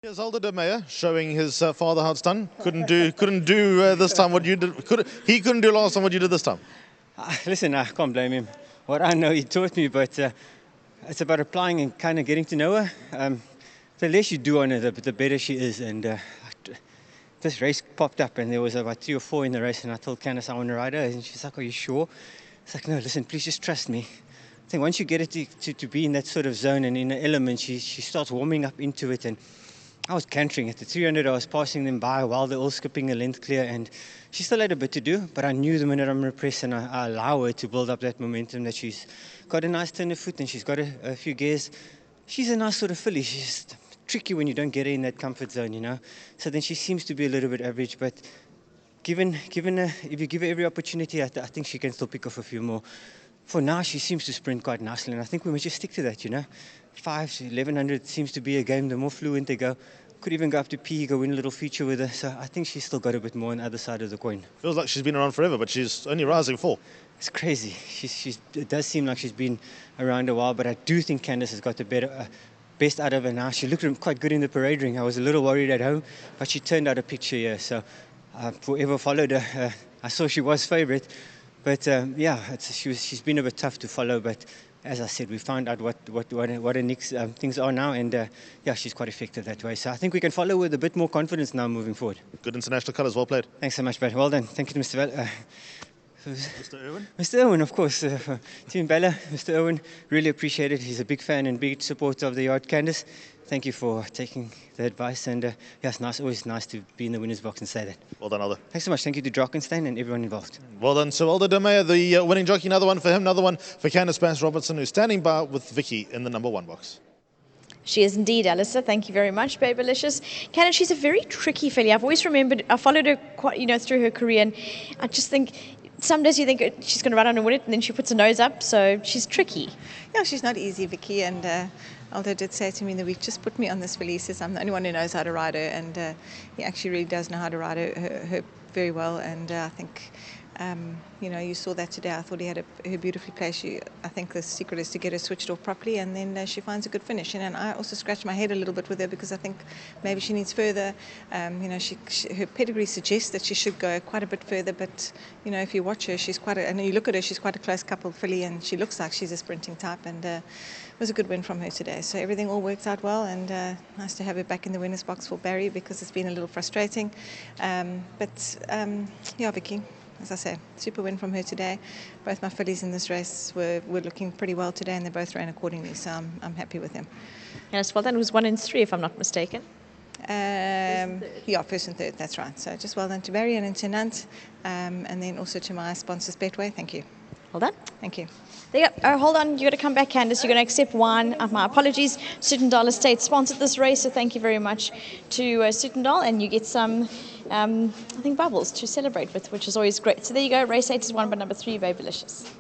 Here's Alder de Meyer showing his father how it's done. Couldn't do this time what you did. He couldn't do last time what you did this time. Listen, I can't blame him. What I know he taught me, but it's about applying and kind of getting to know her. The less you do on her, the better she is. And this race popped up, and there was about 3 or 4 in the race, and I told Candice I want to ride her, and she's like, "Are you sure?" It's like, "No, listen, please just trust me." I think once you get it to be in that sort of zone and in the element, she starts warming up into it. And I was cantering at the 300. I was passing them by while they're all skipping a length clear, and she still had a bit to do, but I knew the minute I'm repressed and I allow her to build up that momentum that she's got a nice turn of foot and she's got a few gears. She's a nice sort of filly. She's just tricky when you don't get her in that comfort zone, you know. So then she seems to be a little bit average, but given her, if you give her every opportunity, I think she can still pick off a few more. For now, she seems to sprint quite nicely, and I think we must just stick to that, you know. 5 to 1100 seems to be a game. The more fluent they go, could even go up to P, go win a little feature with her. So I think she's still got a bit more on the other side of the coin. Feels like she's been around forever, but she's only rising 4. It's crazy. It does seem like she's been around a while, but I do think Candice has got the best out of her now. She looked quite good in the parade ring. I was a little worried at home, but she turned out a picture here. So whoever followed her, I saw she was favourite. But yeah, she's been a bit tough to follow. But as I said, we found out what her next things are now, and yeah, she's quite effective that way. So I think we can follow with a bit more confidence now moving forward. Good international colours, well played. Thanks so much, Brad. Well done. Thank you to Mr. Irwin? Mr. Irwin, of course. Team Bella, Mr. Irwin, really appreciate it. He's a big fan and big supporter of the yard, Candice. Thank you for taking the advice, and yeah, it's nice, always nice to be in the winner's box and say that. Well done, Alder. Thanks so much. Thank you to Drakensteen and everyone involved. Well done. So Alder de Meyer, the winning jockey, another one for him, another one for Candice Bass-Robertson, who's standing by with Vicky in the number 1 box. She is indeed, Alistair. Thank you very much, BABELICIOUS. Candice, she's a very tricky filly. I've always remembered, I followed her quite, through her career, and I just think some days you think she's going to run on and win it, and then she puts her nose up, so she's tricky. Yeah, she's not easy, Vicky, and Aldo did say to me in the week, just put me on this filly. He says I'm the only one who knows how to ride her, and he actually really does know how to ride her very well, and I think you saw that today. I thought he had her beautifully placed. I think the secret is to get her switched off properly, and then she finds a good finish. And I also scratched my head a little bit with her because I think maybe she needs further. Her pedigree suggests that she should go quite a bit further. But if you watch her, and you look at her, she's quite a close coupled filly, and she looks like she's a sprinting type. And it was a good win from her today. So everything all worked out well, and nice to have her back in the winner's box for Barry because it's been a little frustrating. Yeah, Vicky. As I say, super win from her today. Both my fillies in this race were looking pretty well today, and they both ran accordingly, so I'm happy with them. Yes, well, that was 1 and 3, if I'm not mistaken. Yeah, first and third, that's right. So just well done to Barry and to Nant, and then also to my sponsors, Betway. Thank you. Well done. Thank you. There you go. Oh, hold on. You've got to come back, Candice. You're going to accept one. My apologies. Sutendal Estate sponsored this race, so thank you very much to Sutendal, and you get some, I think, bubbles to celebrate with, which is always great. So there you go. Race 8 is won by number 3, BABELICIOUS.